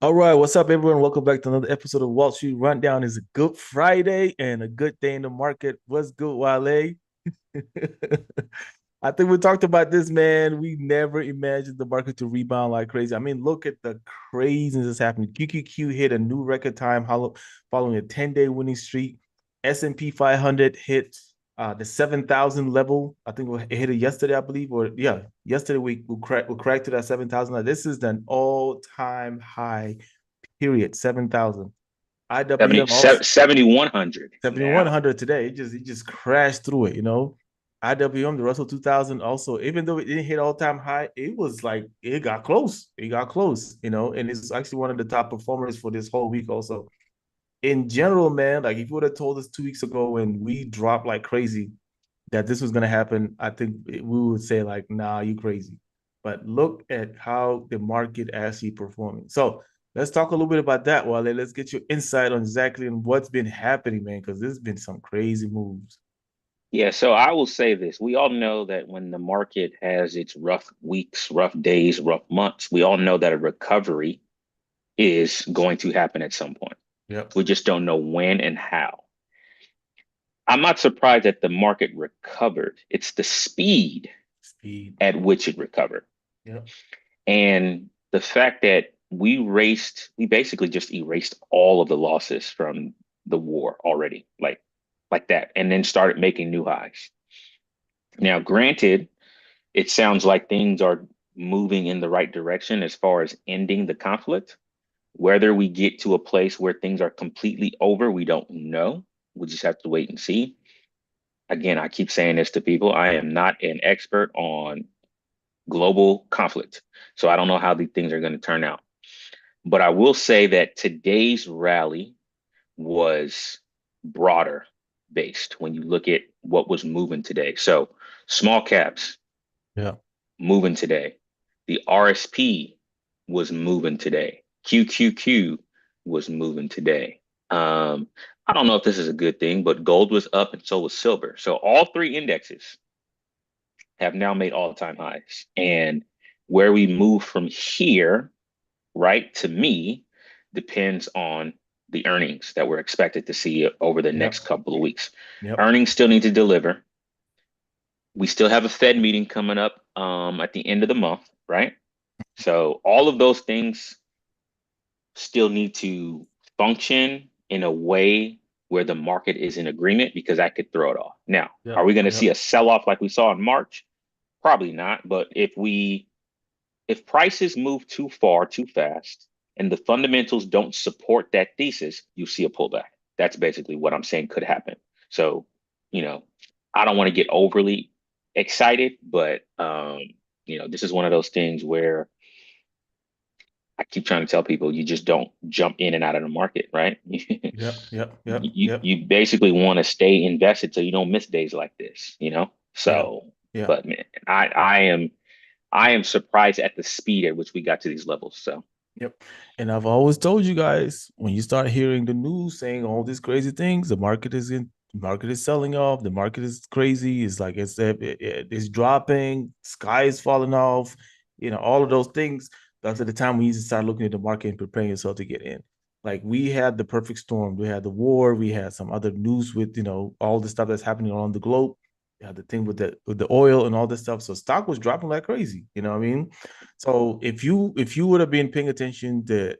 All right, what's up, everyone? Welcome back to another episode of Wall Street Rundown. It's a good Friday and a good day in the market. What's good, Wale? I think we talked about this, man. We never imagined the market to rebound like crazy. I mean, look at the craziness that's happening. QQQ hit a new record time following a 10-day winning streak. S&P 500 hit the 7,000 level. I think it hit it yesterday, I believe, or yeah, yesterday we cracked to that 7,000. This is an all-time high, period. 7,000. 70, IWM also 7,100 now. 7,100 today. It just crashed through it, IWM, the Russell 2000 also, even though it didn't hit all-time high, it was like it got close. It got close, and it's actually one of the top performers for this whole week also. In general, man, like if you would have told us 2 weeks ago when we dropped like crazy that this was gonna happen, I think we would say like, nah, you crazy. But look at how the market actually performing. So let's talk a little bit about that, Wale. Let's get your insight on exactly on what's been happening, man, because there's been some crazy moves. Yeah, so I will say this. We all know that when the market has its rough weeks, rough days, rough months, we all know that a recovery is going to happen at some point. Yep. We just don't know when and how. I'm not surprised that the market recovered. It's the speed Speed. at which it recovered. Yep. And the fact that we basically just erased all of the losses from the war already, like that, and then started making new highs. Now, granted, it sounds like things are moving in the right direction as far as ending the conflict. Whether we get to a place where things are completely over, we don't know. We just have to wait and see. Again, I keep saying this to people. I am not an expert on global conflict, so I don't know how these things are going to turn out. But I will say that today's rally was broader based when you look at what was moving today. So small caps Yeah. moving today. The RSP was moving today. QQQ was moving today. Um, I don't know if this is a good thing, but gold was up and so was silver. So all three indexes have now made all-time highs. And where we move from here, right, to me, depends on the earnings that we're expected to see over the next Yep. couple of weeks. Yep. Earnings still need to deliver. We still have a Fed meeting coming up at the end of the month, right? So all of those things still need to function in a way where the market is in agreement because that could throw it off. Now, are Yep. we going to see Yep. a sell-off like we saw in March? Probably not. But if prices move too far too fast and the fundamentals don't support that thesis, you see a pullback. That's basically what I'm saying could happen. So, you know, I don't want to get overly excited, but this is one of those things where I keep trying to tell people you just don't jump in and out of the market, right? Yep. Yep. Yep. you Yep. you basically want to stay invested so you don't miss days like this. Yeah. So, Yeah. but man, I am surprised at the speed at which we got to these levels. So Yep. And I've always told you guys when you start hearing the news saying all these crazy things, the market is selling off, the market is crazy, it's like it's dropping, sky is falling off, all of those things. That's at the time when you start looking at the market and preparing yourself to get in. Like we had the perfect storm. We had the war, we had some other news with, all the stuff that's happening around the globe. Yeah, the thing with the oil and all this stuff. So stock was dropping like crazy. You know what I mean? So if you would have been paying attention to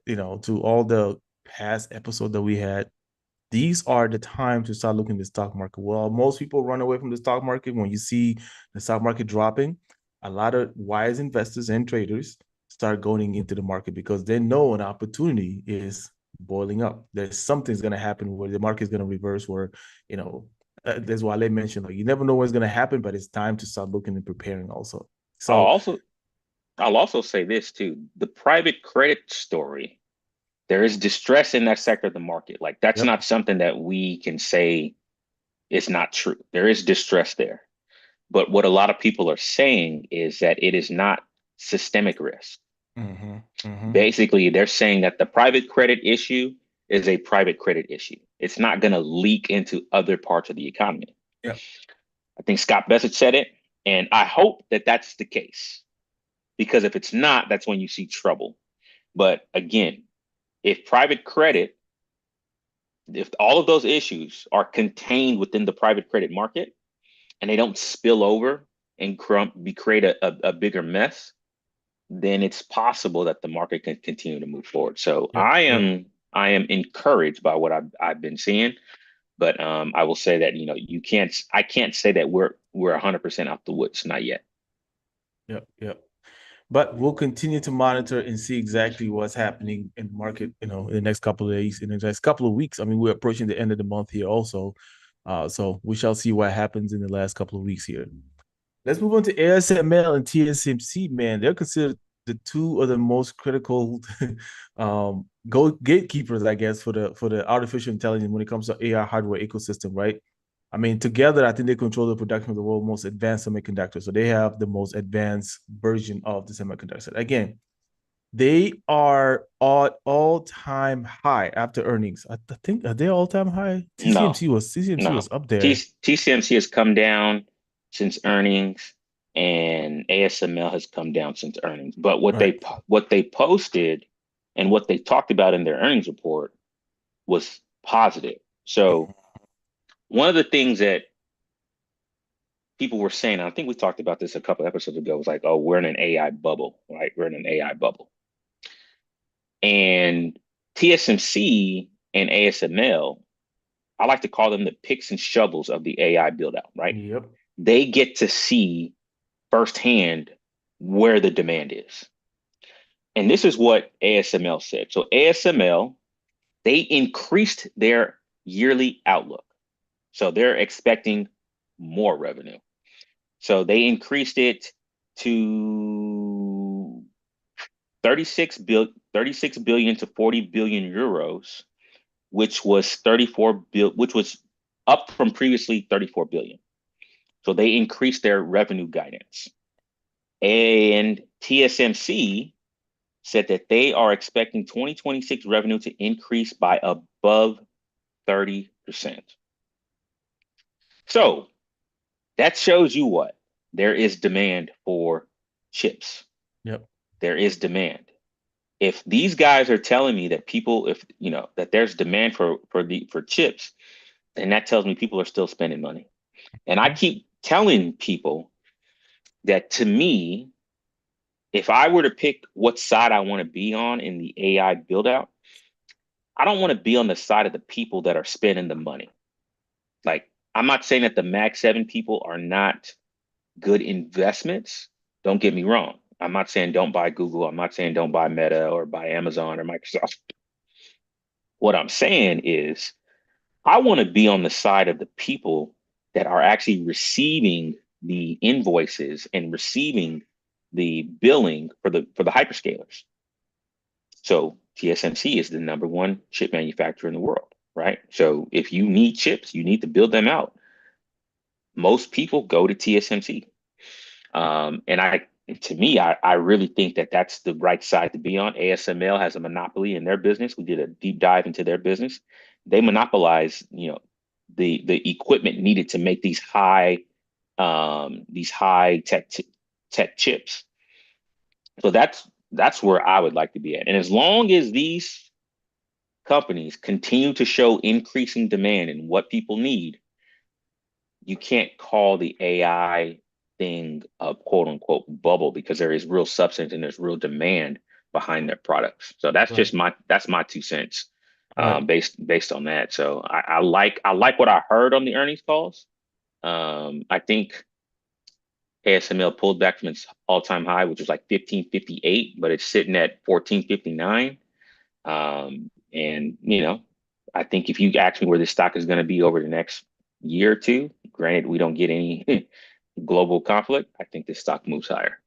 all the past episode that we had, these are the times to start looking at the stock market. Well, most people run away from the stock market when you see the stock market dropping. A lot of wise investors and traders start going into the market because they know an opportunity is boiling up. There's something's going to happen where the market is going to reverse. Where you know that's why they mentioned like you never know what's going to happen, but it's time to start looking and preparing also. I'll So, also I'll also say this too. The private credit story, there is distress in that sector of the market. Like that's yep. not something that we can say is not true. There is distress there. But what a lot of people are saying is that it is not systemic risk. Mm-hmm. Mm-hmm. Basically, they're saying that the private credit issue is a private credit issue. It's not going to leak into other parts of the economy. Yep. I think Scott Bessett said it, and I hope that that's the case because if it's not, that's when you see trouble. But again, If private credit, if all of those issues are contained within the private credit market and they don't spill over and create a bigger mess, then it's possible that the market can continue to move forward. So Yep. Yep. I am encouraged by what I've been seeing, but I will say that I can't say that we're 100% out the woods, not yet. Yep. Yep. But we'll continue to monitor and see exactly what's happening in the market, in the next couple of days, in the next couple of weeks. I mean, we're approaching the end of the month here also. So we shall see what happens in the last couple of weeks here. Let's move on to ASML and TSMC, man. They're considered the two of the most critical go gatekeepers, I guess, for the artificial intelligence when it comes to AI hardware ecosystem, right? I mean, together, I think they control the production of the world's most advanced semiconductors. So they have the most advanced version of the semiconductor. Again, they are at all-time high after earnings. I think are they all-time high? No, TCMC no. was up there. TCMC has come down since earnings, and ASML has come down since earnings. But Right. what they posted and what they talked about in their earnings report was positive. So one of the things that people were saying, I think we talked about this a couple episodes ago, was like, oh, we're in an AI bubble, right? We're in an AI bubble. And TSMC and ASML, I like to call them the picks and shovels of the AI build out, right? Yep. They get to see firsthand where the demand is. And this is what ASML said. So ASML, they increased their yearly outlook. So they're expecting more revenue. So they increased it to 36 billion to 40 billion euros, which was up from previously 34 billion. So they increased their revenue guidance. And TSMC said that they are expecting 2026 revenue to increase by above 30%. So that shows you what? There is demand for chips. Yep. There is demand. If these guys are telling me that if that there's demand for chips, then that tells me people are still spending money. And I keep telling people that, to me, if I were to pick what side I want to be on in the AI build out, I don't want to be on the side of the people that are spending the money. Like, I'm not saying that the Mag 7 people are not good investments. Don't get me wrong. I'm not saying don't buy Google. I'm not saying don't buy Meta or buy Amazon or Microsoft. What I'm saying is, I want to be on the side of the people that are actually receiving the invoices and receiving the billing for the hyperscalers. So TSMC is the number one chip manufacturer in the world, right? So if you need chips, you need to build them out. Most people go to TSMC. And to me, I really think that that's the right side to be on. ASML has a monopoly in their business. We did a deep dive into their business. They monopolize, the equipment needed to make these high tech chips. So that's where I would like to be at. And as long as these companies continue to show increasing demand in what people need, you can't call the AI thing a quote unquote bubble, because there is real substance and there's real demand behind their products. So Right. that's my 2 cents, Right. based on that. So I like what I heard on the earnings calls. I think ASML pulled back from its all-time high, which was like 1558, but it's sitting at 1459. And I think if you ask me where this stock is going to be over the next year or two, granted we don't get any global conflict, I think this stock moves higher.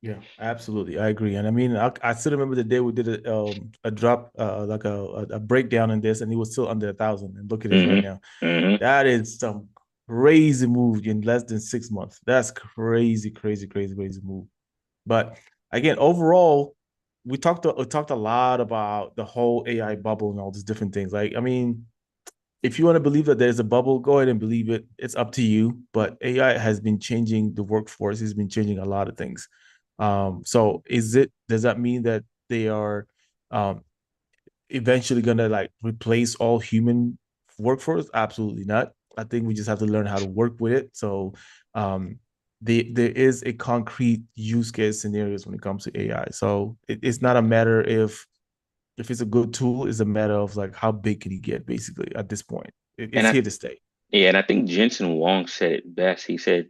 Yeah, absolutely. I agree. And I mean, I still remember the day we did a drop, like a breakdown in this, and it was still under 1,000. And look at this right Hmm. now. Hmm. That is some crazy move in less than 6 months. That's crazy, crazy, crazy, crazy move. But again, overall, we talked a lot about the whole AI bubble and all these different things. Like, I mean, if you want to believe that there's a bubble, go ahead and believe it. It's up to you. But AI has been changing the workforce. It's been changing a lot of things. So does that mean that they are, um, eventually gonna like replace all human workforce? Absolutely not. I think we just have to learn how to work with it. So um there is a concrete use case scenarios when it comes to AI. So it's not a matter if it's a good tool, it's a matter of like how big can you get basically at this point. And It's here to stay. yeah, and I think Jensen Wong said it best. He said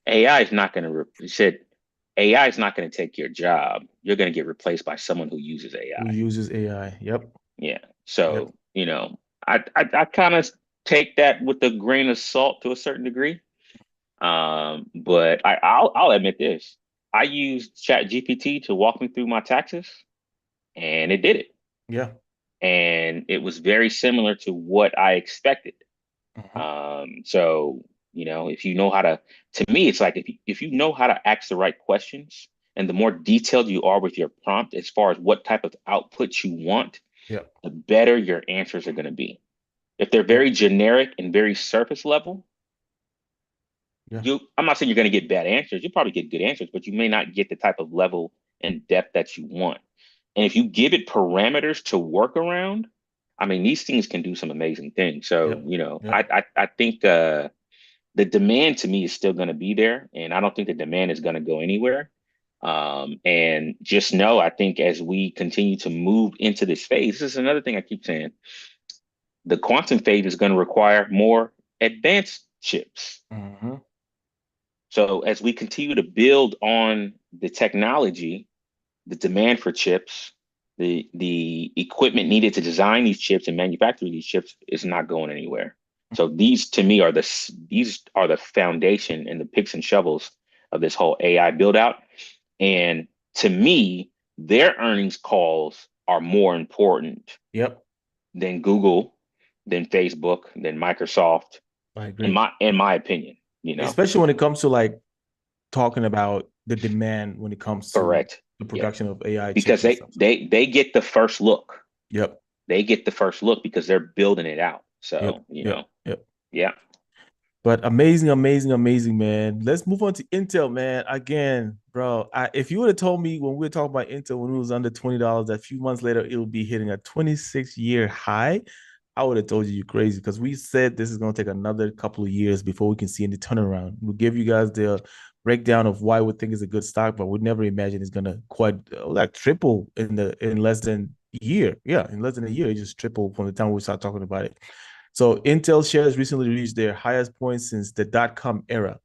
AI is not going to. He said AI is not going to take your job. You're going to get replaced by someone who uses Who AI. uses AI? Yep. Yeah. Yep. So I kind of take that with a grain of salt to a certain degree. But I'll admit this. I used ChatGPT to walk me through my taxes, and it did it. Yeah. And it was very similar to what I expected. Mhm. So if you know how to me, it's like if you know how to ask the right questions, and the more detailed you are with your prompt as far as what type of output you want, Yep. the better your answers are going to be. If they're Yep. very generic and very surface level, Yeah. I'm not saying you're going to get bad answers. You'll probably get good answers, but you may not get the type of level and depth that you want. And if you give it parameters to work around, I mean, these things can do some amazing things. So, Yep. Yep. I think the demand to me is still going to be there, and I don't think the demand is going to go anywhere. And just know, I think as we continue to move into this phase, this is another thing I keep saying, the quantum phase is going to require more advanced chips. Mhm. So as we continue to build on the technology, the demand for chips, the equipment needed to design these chips and manufacture these chips is not going anywhere. So these to me are these are the foundation and the picks and shovels of this whole AI build out. And to me, their earnings calls are more important Yep. than Google, than Facebook, than Microsoft, I in agree. my opinion, Especially when it comes to like talking about the demand when it comes to Correct. the Yeah. production of AI chips Because and they stuff. they they get the first look. Yep. They get the first look because they're building it out. Yep. So, Yep. Yep. yeah. But amazing, amazing, amazing, man. Let's move on to Intel, man. Again, bro, if you would have told me when we were talking about Intel when it was under $20, that a few months later it would be hitting a 26-year high, I would have told you you're crazy because we said this is going to take another couple of years before we can see any turnaround. We'll give you guys the breakdown of why we think it's a good stock, but we never imagine it's going to quite like triple in less than a year. Yeah, in less than a year, it just tripled from the time we start talking about it. So Intel shares recently reached their highest point since the dot-com era.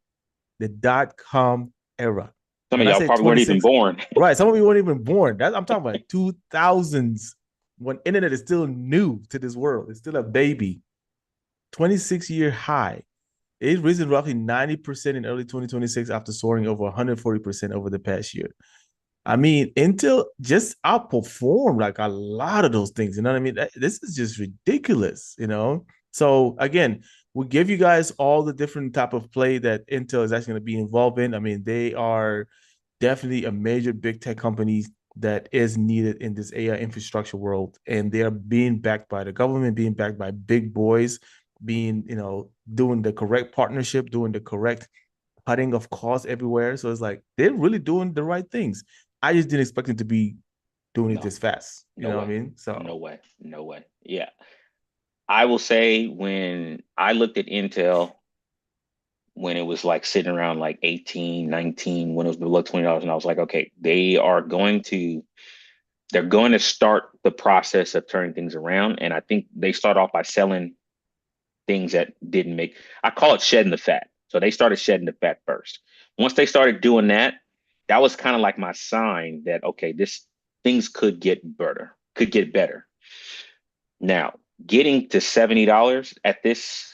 The dot-com era. Some of When I y'all say probably weren't even 26, born. right, some of you weren't even born. I'm talking about 2000s when internet is still new to this world. It's still a baby. 26-year high. It risen roughly 90% in early 2026 after soaring over 140% over the past year. I mean, Intel just outperformed like a lot of those things. You know what I mean? This is just ridiculous, you know? So again, we give you guys all the different type of play that Intel is actually going to be involved in. I mean, they are definitely a major big tech company that is needed in this AI infrastructure world. And they are being backed by the government, being backed by big boys, being, doing the correct partnership, doing the correct cutting of costs everywhere. So it's like they're really doing the right things. I just didn't expect them to be doing it No, this fast. You no know what I way. mean? No So way. No way. Yeah. I will say when I looked at Intel when it was like sitting around like 18, 19, when it was below $20, and I was like, okay, they're going to start the process of turning things around. And I think they start off by selling things that didn't make, I call it shedding the fat. So they started shedding the fat first. Once they started doing that, that was kind of like my sign that, okay, this things could get better. Now, getting to $70 at this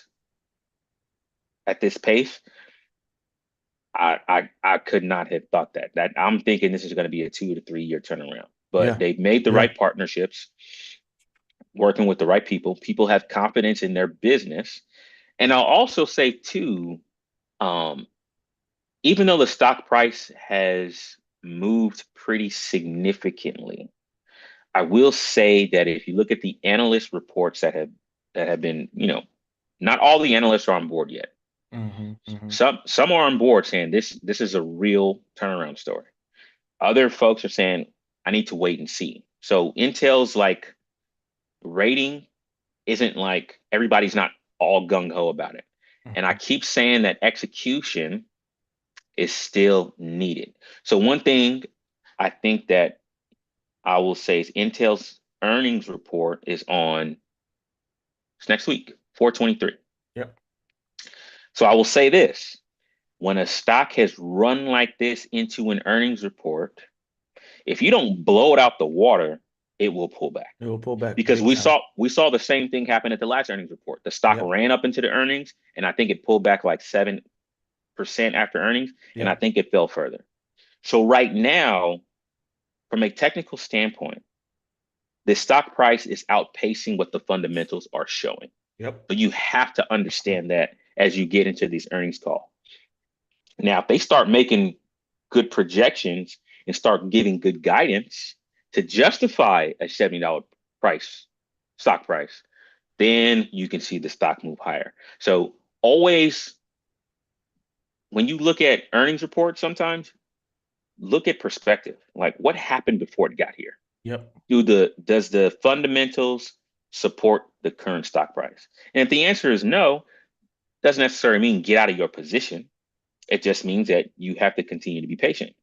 pace, I could not have thought that. That I'm thinking this is going to be a 2 to 3 year turnaround. But yeah, they've made the yeah. right partnerships, working with the right people. People have confidence in their business. And I'll also say too, um, even though the stock price has moved pretty significantly, I will say that if you look at the analyst reports that have been, not all the analysts are on board yet. Mm-hmm, mm-hmm. Some are on board saying this is a real turnaround story. Other folks are saying I need to wait and see. So Intel's like rating isn't like everybody's not all gung ho about it. And I keep saying that execution is still needed. So one thing I think that I will say is Intel's earnings report is on it's next week, 4/23. Yep. So I will say this, when a stock has run like this into an earnings report, if you don't blow it out the water, it will pull back. It will pull back Because big we time. saw we saw the same thing happen at the last earnings report. The stock Yep. ran up into the earnings, and I think it pulled back like 7% after earnings, and I Yep. think it fell further. So right now, from a technical standpoint, the stock price is outpacing what the fundamentals are showing. Yep. So you have to understand that as you get into these earnings call. Now, if they start making good projections and start giving good guidance to justify a $70 price, stock price, then you can see the stock move higher. So always, when you look at earnings reports, sometimes look at perspective. Like what happened before it got here? Yep. Does the fundamentals support the current stock price? And if the answer is no, doesn't necessarily mean get out of your position. It just means that you have to continue to be patient.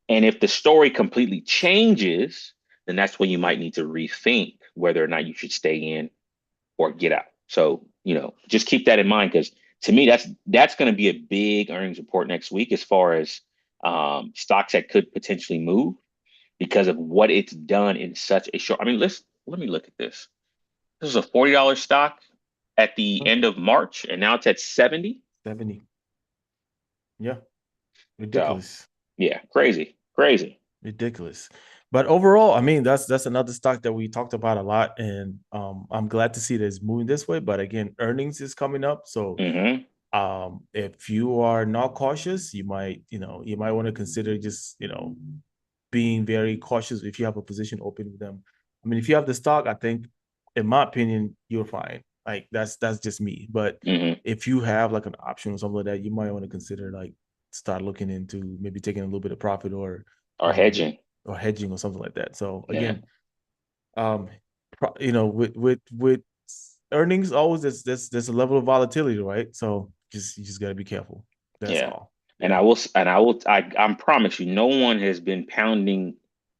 And if the story completely changes, then that's when you might need to rethink whether or not you should stay in or get out. So, just keep that in mind because to me, that's going to be a big earnings report next week as far as stocks that could potentially move because of what it's done in such a short. I mean, let me look at this. This is a $40 stock at the end of March, and now it's at 70. 70. Yeah. So, Ridiculous. yeah, crazy, crazy. Ridiculous. But overall, I mean, that's another stock that we talked about a lot, and I'm glad to see that it's moving this way. But again, earnings is coming up, so Hmm. if you are not cautious, you might want to consider just being very cautious if you have a position open with them. I mean, if you have the stock, I think, in my opinion, you're fine. Like that's just me. But Hmm. if you have like an option or something like that, you might want to consider like start looking into maybe taking a little bit of profit Or um hedging. or hedging or something like that. So Yeah. again, um, with earnings, always there's a level of volatility, right? So you just gotta be careful. That's Yeah. all. And Yeah. I promise you, no one has been pounding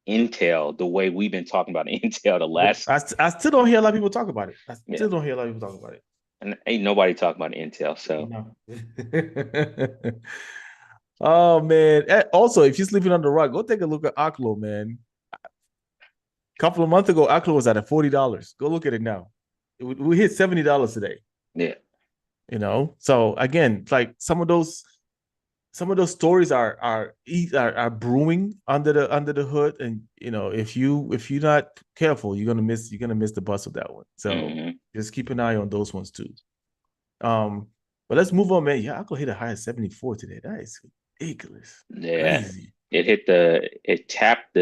Intel the way we've been talking about Intel the Nope. last, I still don't hear a lot of people talk about it. I yeah. still don't hear a lot of people talk about it. And ain't nobody talking about Intel. So, No. Oh man. Also, if you're sleeping on the rug, go take a look at Aklo, man. A couple of months ago, Aklo was at $40. Go look at it now. We hit $70 today. yeah. So again, like some of those stories are brewing under the hood, and if you're not careful, you're gonna miss the bus of that one. So Hmm. just keep an eye on those ones too. um but let's move on, man. Yeah, I could hit a high of 74 today. That is ridiculous. Yeah. Crazy. It tapped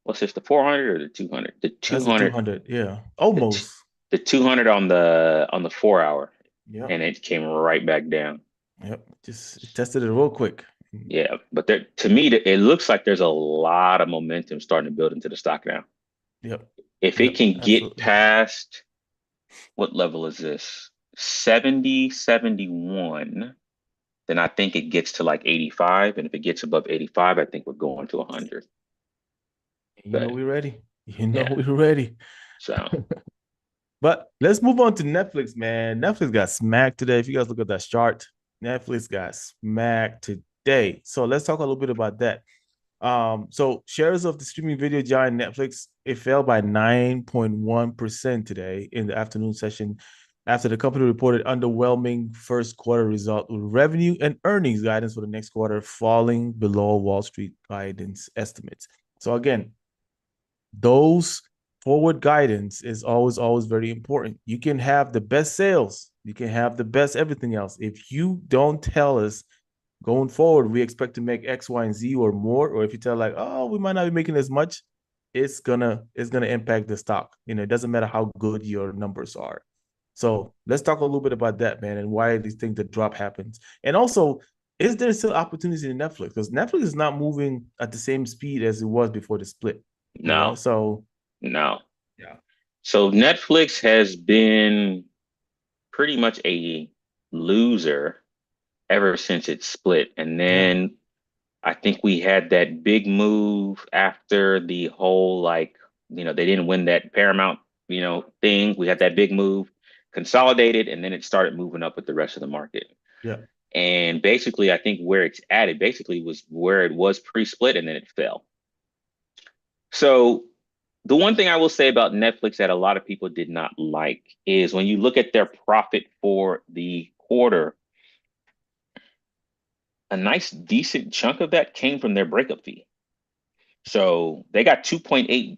what's this, the 400 or the 200? The That's the 200, 200. Yeah, the, t- almost. the 200 on the 4 hour, Yep. and it came right back down. Yep, just tested it real quick. Yeah. But to me, it looks like there's a lot of momentum starting to build into the stock now. Yep. If it Yep, can get absolutely. past, what level is this? 70, 71, then I think it gets to like 85. And if it gets above 85, I think we're going to 100. But We're ready. yeah, We're ready. so But let's move on to Netflix, man. Netflix got smacked today. If you guys look at that chart, Netflix got smacked today. So let's talk a little bit about that. So shares of the streaming video giant Netflix, it fell by 9.1% today in the afternoon session after the company reported underwhelming first quarter result with revenue and earnings guidance for the next quarter falling below Wall Street guidance estimates. So again, those forward guidance is always very important. You can have the best sales, you can have the best everything else. If you don't tell us going forward we expect to make X, Y, and Z or more, or if you tell like, oh, we might not be making as much, it's gonna impact the stock. It doesn't matter how good your numbers are. So let's talk a little bit about that, man, and why these things the drop happens. And also, is there still opportunities in Netflix? Because Netflix is not moving at the same speed as it was before the split. no, So no. yeah. So Netflix has been pretty much a loser ever since it split. And Yeah, then I think we had that big move after the whole they didn't win that Paramount, thing. We had that big move, consolidated, and then it started moving up with the rest of the market. yeah, And basically, I think where it's at, it basically was where it was pre-split, and then it fell. So the one thing I will say about Netflix that a lot of people did not like is when you look at their profit for the quarter, a nice decent chunk of that came from their breakup fee. So they got 2.8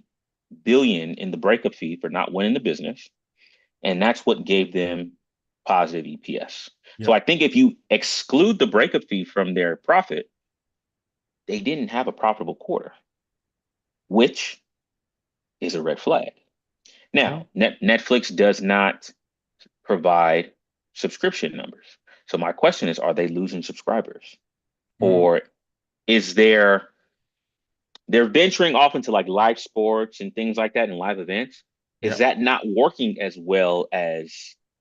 billion in the breakup fee for not winning the business, and that's what gave them positive EPS. So yeah. I think if you exclude the breakup fee from their profit, they didn't have a profitable quarter, which is a red flag. Yeah. Now, Netflix does not provide subscription numbers. So my question is, are they losing subscribers? Mm, Or is there they're venturing off into like live sports and things like that and live events? Is yeah, that not working as well as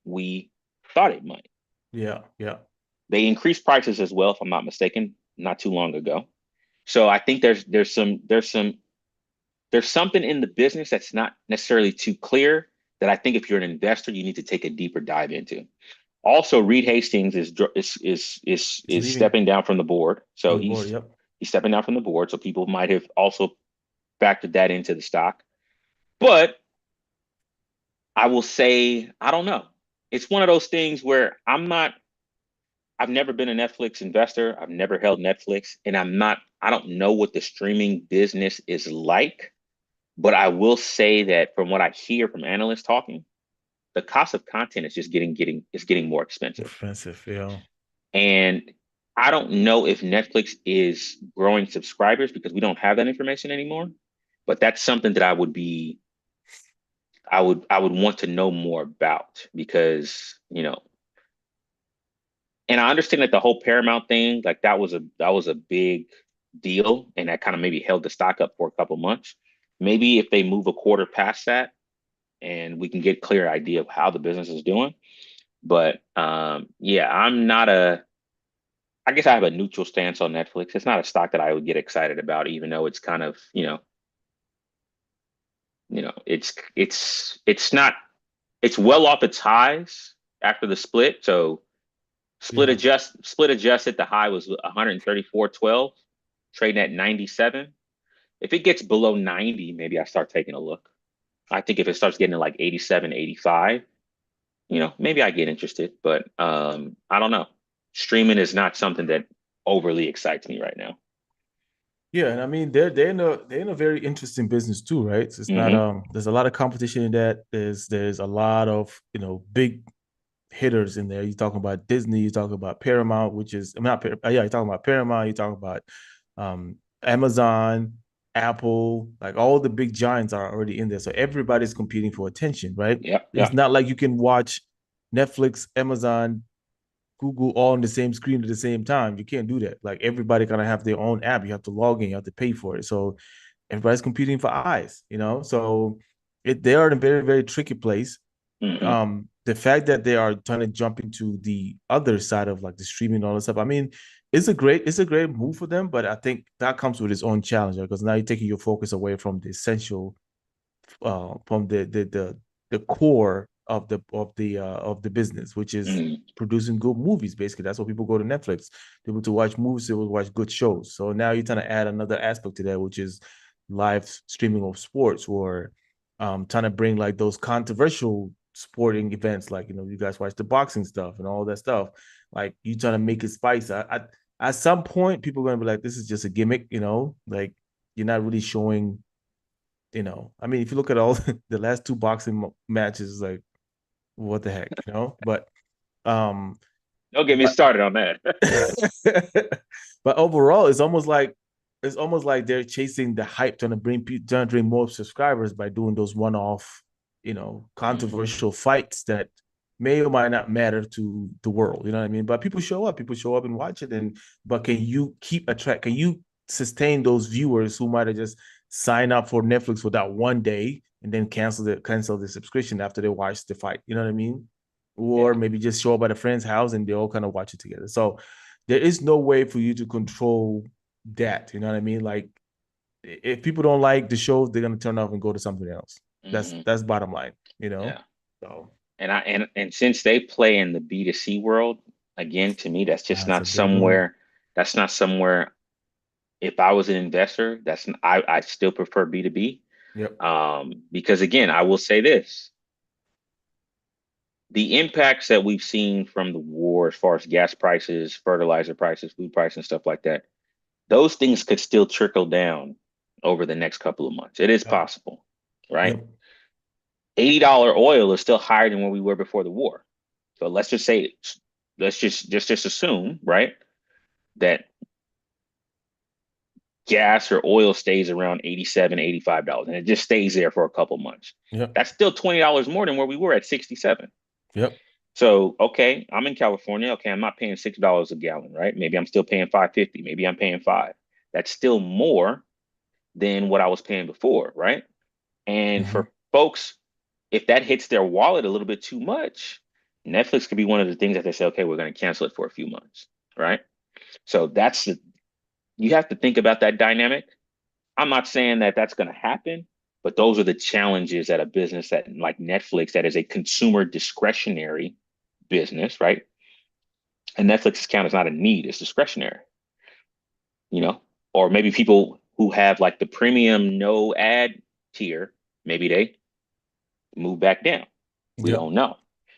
we thought it might? yeah, yeah. They increased prices as well, if I'm not mistaken, not too long ago. So I think there's something in the business that's not necessarily too clear that I think if you're an investor, you need to take a deeper dive into. Also, Reed Hastings It's is leaving stepping down from the board, from so the board. Yep. he's stepping down from the board. So people might have also factored that into the stock. But I will say, I don't know. It's one of those things where I've never been a Netflix investor. I've never held Netflix, and I don't know what the streaming business is like. But I will say that from what I hear from analysts talking, the cost of content is just getting more expensive. Expensive. Yeah. And I don't know if Netflix is growing subscribers because we don't have that information anymore. But that's something that I would want to know more about because, and I understand that the whole Paramount thing, like that was a big deal and that kind of maybe held the stock up for a couple months. Maybe if they move a quarter past that and we can get clear idea of how the business is doing. But yeah, I guess I have a neutral stance on Netflix. It's not a stock that I would get excited about, even though it's kind of, it's not it's well off its highs after the split. So Yeah. split adjusted, the high was 134.12, trading at 97. If it gets below 90, maybe I start taking a look. I think if it starts getting to like 87, 85, maybe I get interested, but I don't know. Streaming is not something that overly excites me right now. Yeah, and I mean they're in a very interesting business too, right? So it's not Hmm. there's a lot of competition in that. There's a lot of big hitters in there. You're talking about Disney, you're talking about Paramount, which is I'm not yeah, you're talking about Paramount, you're talking about Amazon, Apple, like all the big giants are already in there. So everybody's competing for attention, right? Yeah, It's yeah. not like you can watch Netflix, Amazon, Google all on the same screen at the same time. You can't do that. Like everybody gonna have their own app. You have to log in, you have to pay for it. So everybody's competing for eyes. So they are in a very, very tricky place. Hmm. The fact that they are trying to jump into the other side of like the streaming and all that stuff. I mean, it's a great move for them, but I think that comes with its own challenge because now you're taking your focus away from the essential, from the core of the business, which is Hmm. producing good movies. Basically, that's what people go to Netflix. They want to watch movies. They will watch good shows. So now you're trying to add another aspect to that, which is live streaming of sports, or trying to bring like those controversial sporting events, like you guys watch the boxing stuff and all that stuff. Like you trying to make it spicy. At some point, people are gonna be like, "This is just a gimmick," like you're not really showing. I mean, if you look at all the last two boxing matches, like what the heck? Um, Don't get me but started on that. but overall, it's almost like they're chasing the hype, trying to bring more subscribers by doing those one-off, Hmm. controversial fights that may or might not matter to the world. You know what I mean? But people show up and watch it, but can you keep a track? Can you sustain those viewers who might have just signed up for Netflix for that one day and then cancel the subscription after they watch the fight. You know what I mean? Or maybe just show up at a friend's house and they all kind of watch it together. So there is no way for you to control that. You know what I mean? Like if people don't like the shows, they're gonna turn off and go to something else. Hmm. That's bottom line. You know. Yeah. So And since they play in the B2C world, again, to me, that's just that's a not big one. somewhere, that's not somewhere, if I was an investor, I still prefer B2B. Yep. Because again, I will say this, the impacts that we've seen from the war as far as gas prices, fertilizer prices, food prices, and stuff like that, those things could still trickle down over the next couple of months. It is Yep. possible, right? Yep. $80 oil is still higher than where we were before the war. So let's just say, let's just assume, right, that gas or oil stays around 87, $85, and it just stays there for a couple months. Yep. That's still $20 more than where we were at 67. Yep. So, okay, I'm in California. Okay, I'm not paying $6 a gallon, right? Maybe I'm still paying 5.50. Maybe I'm paying 5. That's still more than what I was paying before, right? And Hmm. for folks, if that hits their wallet a little bit too much, Netflix could be one of the things that they say, okay, we're going to cancel it for a few months, right? So you have to think about that dynamic. I'm not saying that that's going to happen, but those are the challenges at a business that like Netflix, that is a consumer discretionary business, right? And Netflix account is not a need; it's discretionary, you know. Or maybe people who have like the premium no ad tier, maybe they move back down. We Yep. don't know.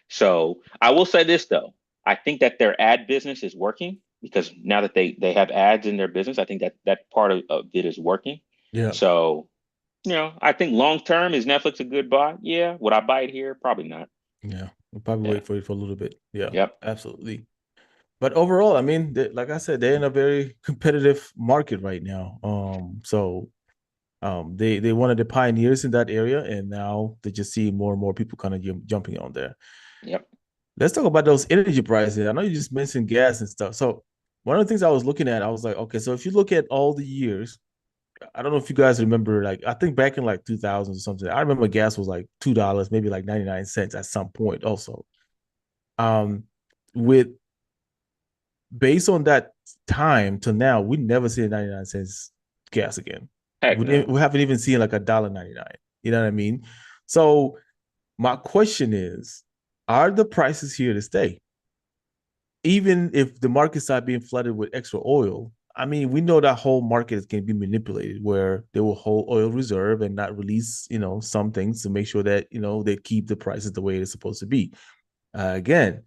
So I will say this though, I think that their ad business is working because now that they have ads in their business, I think that that part of it is working. Yep. So I think long term, is Netflix a good buy? Yeah. Would I buy it here? Probably not. Yeah. We'll probably Yeah. wait for it for a little bit. Yeah. Yep. Absolutely. But overall, I mean, like I said, they're in a very competitive market right now. So they one of the pioneers in that area, and now they just see more and more people kind of jumping on there. Yep. Let's talk about those energy prices. I know you just mentioned gas and stuff. So one of the things I was looking at, I was like, okay, so if you look at all the years, I don't know if you guys remember, like I think back in like 2000 or something, I remember gas was like $2, maybe like 99 cents at some point. Also, um, with based on that time to now, we never seen 99 cents gas again. Heck no. We haven't even seen like $1.99. You know what I mean? So my question is, are the prices here to stay? Even if the market start being flooded with extra oil, I mean, we know that whole market is going to be manipulated where they will hold oil reserve and not release, some things to make sure that, they keep the prices the way it's supposed to be. Again,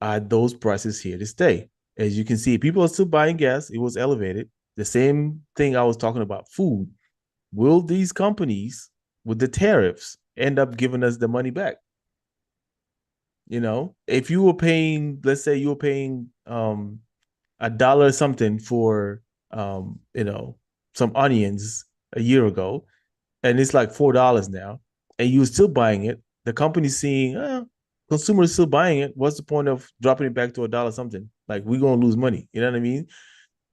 are those prices here to stay? As you can see, people are still buying gas. It was elevated. The same thing I was talking about food. Will these companies with the tariffs end up giving us the money back? If you were paying, let's say you were paying $1 something for some onions a year ago, and it's like $4 now, and you're still buying it. The company's seeing, consumers still buying it. What's the point of dropping it back to $1 something? Like we're gonna lose money. You know what I mean?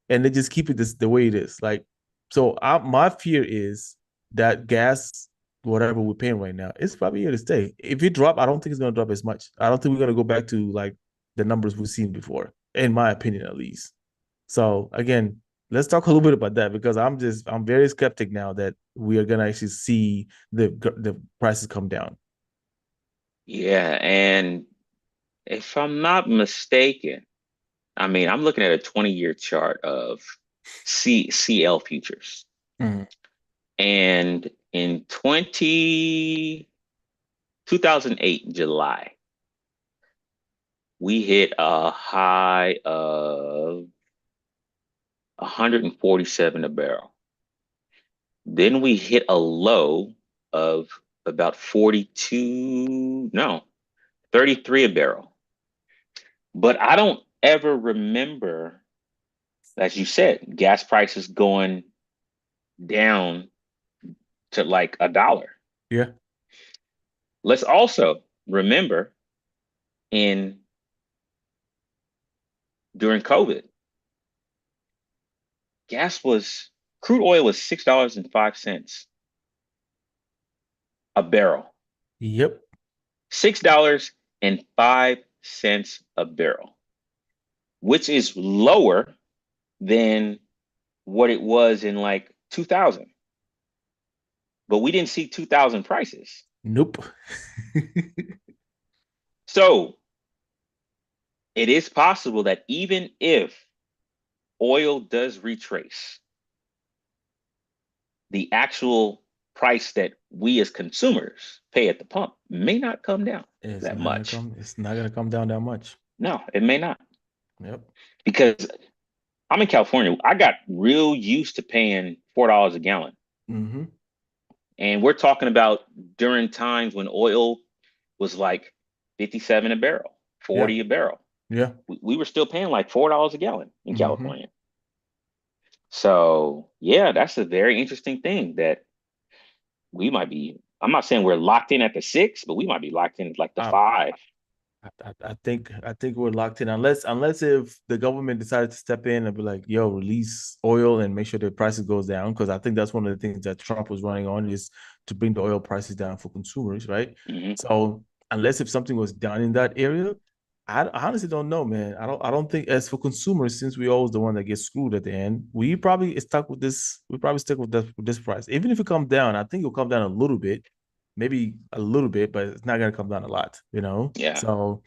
And they just keep it the way it is. Like, so my fear is that gas, whatever we're paying right now, it's probably here to stay. If it drop, I don't think it's gonna drop as much. I don't think we're gonna go back to like the numbers we've seen before, in my opinion, at least. So again, let's talk a little bit about that because I'm very skeptic now that we are gonna actually see the prices come down. Yeah. And if I'm not mistaken, I mean, I'm looking at a 20-year chart of CL futures. Mhm. And in 2008 July, we hit a high of 147 a barrel. Then we hit a low of about 42, no, 33 a barrel. But I don't ever remember, as you said, gas prices going down to like $1. Yeah. Let's also remember in during COVID, gas was crude oil was $6.05 a barrel. Yep. $6.05 a barrel, which is lower than what it was in like 2000. But we didn't see 2000 prices. Nope. So it is possible that even if oil does retrace, the actual price that we as consumers pay at the pump may not come down It's that not gonna much. come. It's not gonna come down that much. No, it may not. Yep. Because I'm in California. I got real used to paying $4 a gallon. Mm-hmm. And we're talking about during times when oil was like 57 a barrel, Yeah. 40 a barrel. Yeah. We were still paying like $4 a gallon in Mm-hmm. California. So yeah, that's a very interesting thing that we might be. I'm not saying we're locked in at the six, but we might be locked in at like the Um, five. I think we're locked in unless if the government decided to step in and be like, yo, release oil and make sure the prices goes down. Because I think that's one of the things that Trump was running on is to bring the oil prices down for consumers, right? Hmm. So unless if something was done in that area, I honestly don't know, man. I don't think as for consumers, since we always the one that gets screwed at the end, we probably stuck with this. We probably stick with this price. Even if it comes down, I think it'll come down a little bit, maybe a little bit, but it's not gonna come down a lot, you know? Yeah, So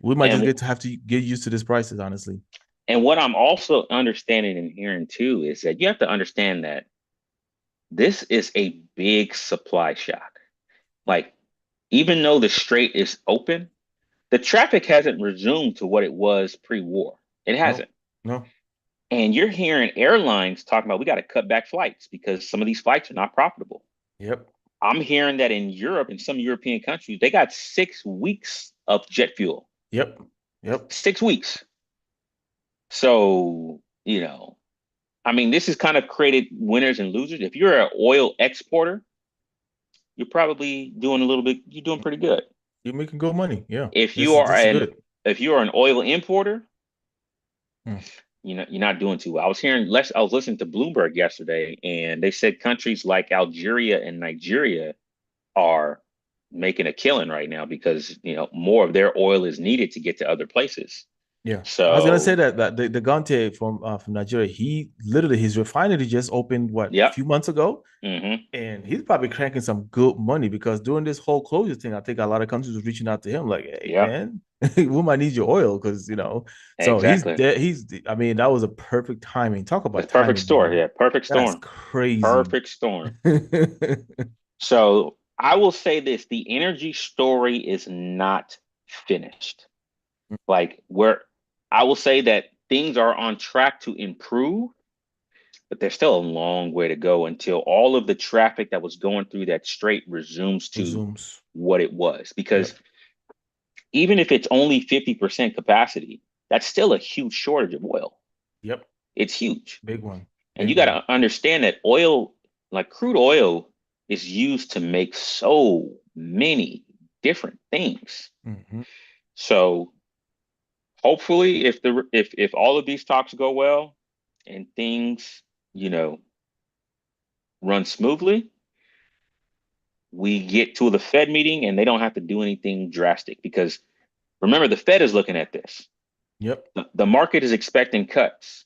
we might just and have to get used to these prices, honestly. what I'm also understanding and hearing too is that you have to understand that this is a big supply shock. Like, even though the strait is open, the traffic hasn't resumed to what it was pre-war. It No, hasn't. no. And you're hearing airlines talking about we got to cut back flights because some of these flights are not profitable. Yep. I'm hearing that in Europe, in some European countries, they got 6 weeks of jet fuel. Yep. Yep. 6 weeks. So, I mean, this has kind of created winners and losers. If you're an oil exporter, you're probably doing a little bit, you're doing pretty good. You're making good money. Yeah. If This you is are this is an good. if you are an oil importer, Mm. you're not doing too well. I was listening to Bloomberg yesterday, and they said countries like Algeria and Nigeria are making a killing right now because more of their oil is needed to get to other places. Yeah. I was gonna say So, that the Gante from Nigeria, he literally his refinery just opened what a yep. few months ago, Hmm. and he's probably cranking some good money because during this whole closure thing, I think a lot of countries was reaching out to him like, "Hey, Yep. man, we might need your oil because So he's Exactly. dead. I mean, that was a perfect timing. Talk It's about perfect timing, storm. man. Yeah, perfect That's storm. crazy. Perfect storm. So I will say this, the energy story is not finished. Like, where I will say that things are on track to improve, but there's still a long way to go until all of the traffic that was going through that strait resumes to Resumes. what it was. Because Yep. even if it's only 50% capacity, that's still a huge shortage of oil. Yep. It's huge. Big one. And Big you got one. to understand that oil, like crude oil, is used to make so many different things. Hmm. So hopefully, if all of these talks go well and things, you know, run smoothly, we get to the Fed meeting and they don't have to do anything drastic because remember, the Fed is looking at this. Yep. The market is expecting cuts.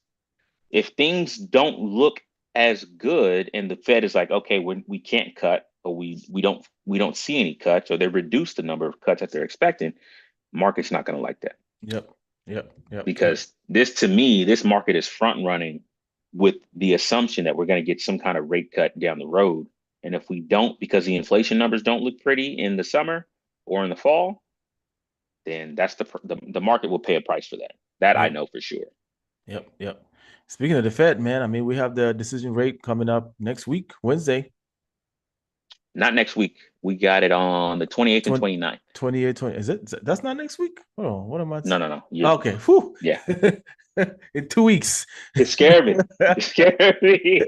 If things don't look as good and the Fed is like, okay, we can't cut, or we don't see any cuts, or they reduce the number of cuts that they're expecting, market's not going to like that Yep. Yep. Yep. Yep. because this to me, this market is front running with the assumption that we're going to get some kind of rate cut down the road. And if we don't, because the inflation numbers don't look pretty in the summer or in the fall, then that's the market will pay a price for that. That I Yep. know for sure. Yep. Yep. Speaking of the Fed, man, I mean, we have the decision rate coming up next week, Wednesday, Not next week. We got it on the 28th and 20, 29th. 28, 20. That's not next week? Oh, what am I? No, no, no. Okay. Whew. Yeah. In 2 weeks. It scared me. It scared me.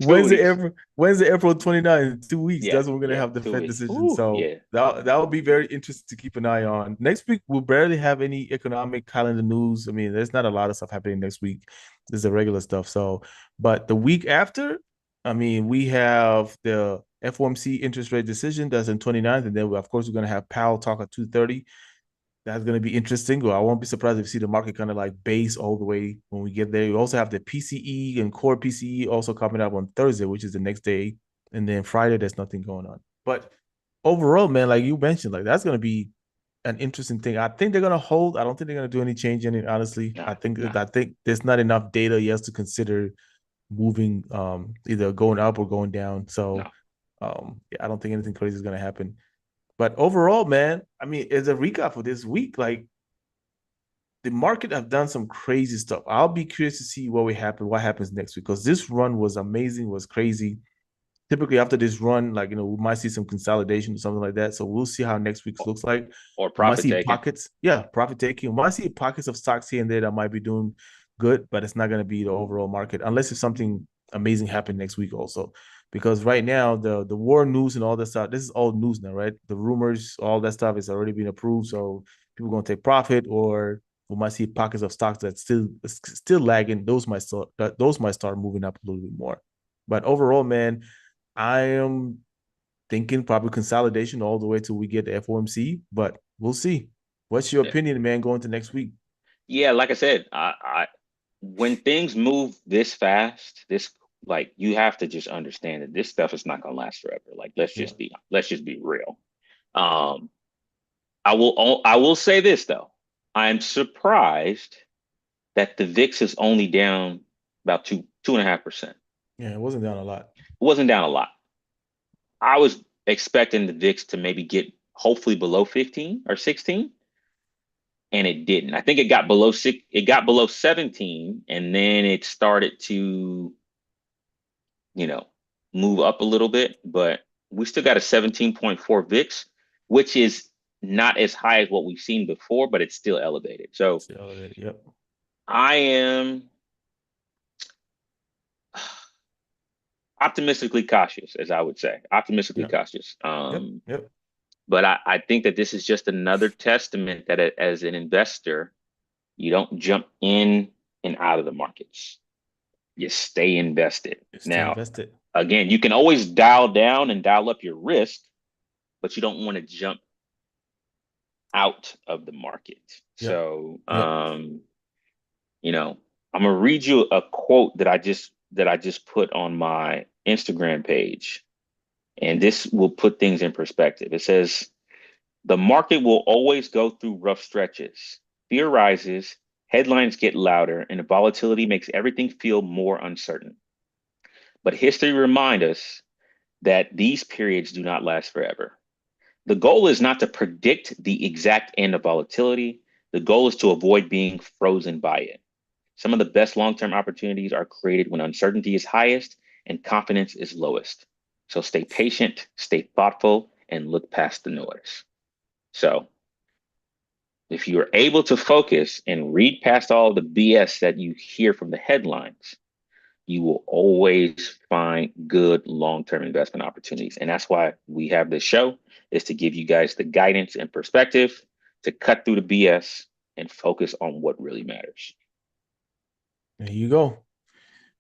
2 weeks. Wednesday, April 29th, 2 weeks. Yeah, That's when we're gonna yeah, have the Fed 2 weeks. decision. Ooh, So yeah. that will be very interesting to keep an eye on. Next week, we'll barely have any economic calendar news. I mean, there's not a lot of stuff happening next week. There's the regular stuff. So, but the week after, I mean, we have FOMC interest rate decision. That's on 29th. And then, of course, we're going to have Powell talk at 2:30. That's going to be interesting. Well, I won't be surprised if you see the market kind of like base all the way when we get there. You also have the PCE and core PCE also coming up on Thursday, which is the next day. And then Friday, there's nothing going on. But overall, man, like you mentioned, like that's going to be an interesting thing. I think they're going to hold. I don't think they're going to do any change in it, honestly. No, I think no. I think there's not enough data yet to consider moving either going up or going down. So No. yeah, I don't think anything crazy is going to happen. But overall, man, I mean, as a recap for this week, like the market have done some crazy stuff. I'll be curious to see what happens next week because this run was amazing, was crazy. Typically after this run, like we might see some consolidation or something like that. So we'll see how next week's looks like. Or We might profit see taking. pockets, yeah, profit taking. We might see pockets of stocks here and there that might be doing good, but it's not going to be the overall market unless if something amazing happened next week also. Because right now the war news and all that stuff, this is all news now, right? The rumors, all that stuff is already been approved. So people are gonna take profit, or we might see pockets of stocks that still lagging. Those might start moving up a little bit more. But overall, man, I am thinking probably consolidation all the way till we get the FOMC, but we'll see. What's your Yeah. opinion, man, going to next week? Yeah, like I said, I when things move this fast, this like you have to just understand that this stuff is not gonna last forever. Like Yeah. let's just be real. Um, I will say this though. I'm surprised that the VIX is only down about 2.5%. It Yeah, it wasn't down a lot. wasn't down a lot. I was expecting the VIX to maybe get hopefully below 15 or 16, and it didn't. I think it got below six, it got below 17, and then it started to, you know, move up a little bit, but we still got a 17.4 VIX, which is not as high as what we've seen before, but it's still elevated. So It's elevated. Yep. I am optimistically cautious, as I would say, optimistically Yep. cautious. Yep. Yep. But I think that this is just another testament that as an investor, you don't jump in and out of the markets. You stay invested. Stay Now, invested. again, you can always dial down and dial up your risk, but you don't want to jump out of the market. Yep. So, Yep. I'm gonna read you a quote that I just put on my Instagram page, and this will put things in perspective. It says, "The market will always go through rough stretches. Fear rises, headlines get louder, and volatility makes everything feel more uncertain. But history reminds us that these periods do not last forever. The goal is not to predict the exact end of volatility. The goal is to avoid being frozen by it. Some of the best long-term opportunities are created when uncertainty is highest and confidence is lowest. So stay patient, stay thoughtful, and look past the noise." So if you're able to focus and read past all the BS that you hear from the headlines, you will always find good long-term investment opportunities. And that's why we have this show, is to give you guys the guidance and perspective to cut through the BS and focus on what really matters. There you go.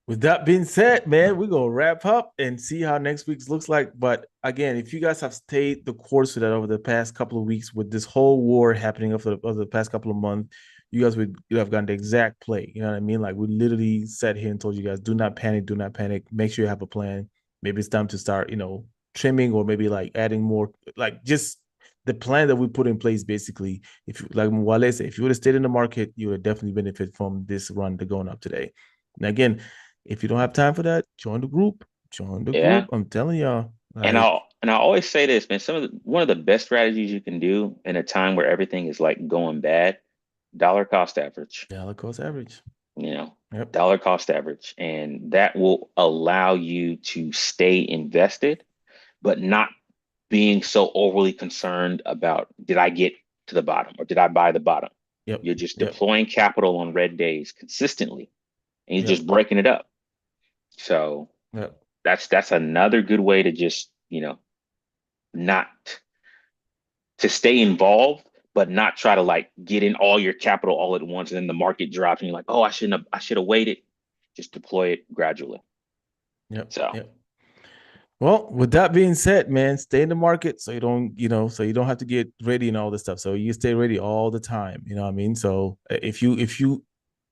With that being said, man, we're gonna wrap up and see how next week's looks like. But again, if you guys have stayed the course of that over the past couple of weeks with this whole war happening over the past couple of months, you guys would have gotten the exact play. You know what I mean? Like we literally sat here and told you guys, do not panic, do not panic. Make sure you have a plan. Maybe it's time to start, trimming or maybe like adding more, like just the plan that we put in place. Basically, if like Wale said, if you would have stayed in the market, you would have definitely benefit from this run to going up today. And again, if you don't have time for that, join the group. Join the Yeah. group. I'm telling y'all, And like I always say this, man, one of the best strategies you can do in a time where everything is like going bad, dollar cost average. dollar cost average. you know, Yep. dollar cost average. And that will allow you to stay invested, but not being so overly concerned about, did I get to the bottom or did I buy the bottom? Yep. You're just Yep. deploying capital on red days consistently and you're Yep. just breaking it up. So Yep. that's another good way to just, not to stay involved, but not try to like get in all your capital all at once and then the market drops and you're like, oh, I should have waited. Just deploy it gradually. Yep. So Yep. Well, with that being said, man, stay in the market so so you don't have to get ready and all this stuff. So you stay ready all the time. You know what I mean? So if you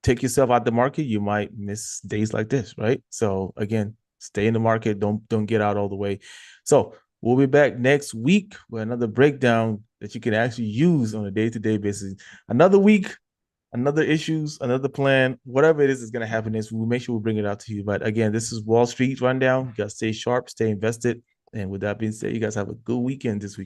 take yourself out the market, you might miss days like this, right? So again, stay in the market. Don't get out all the way. So we'll be back next week with another breakdown that you can actually use on a day-to-day basis. Another week, another issues, another plan, whatever it is going to happen is we'll make sure we bring it out to you. But again, this is Wall Street Rundown. You got to stay sharp, stay invested. And with that being said, you guys have a good weekend this week.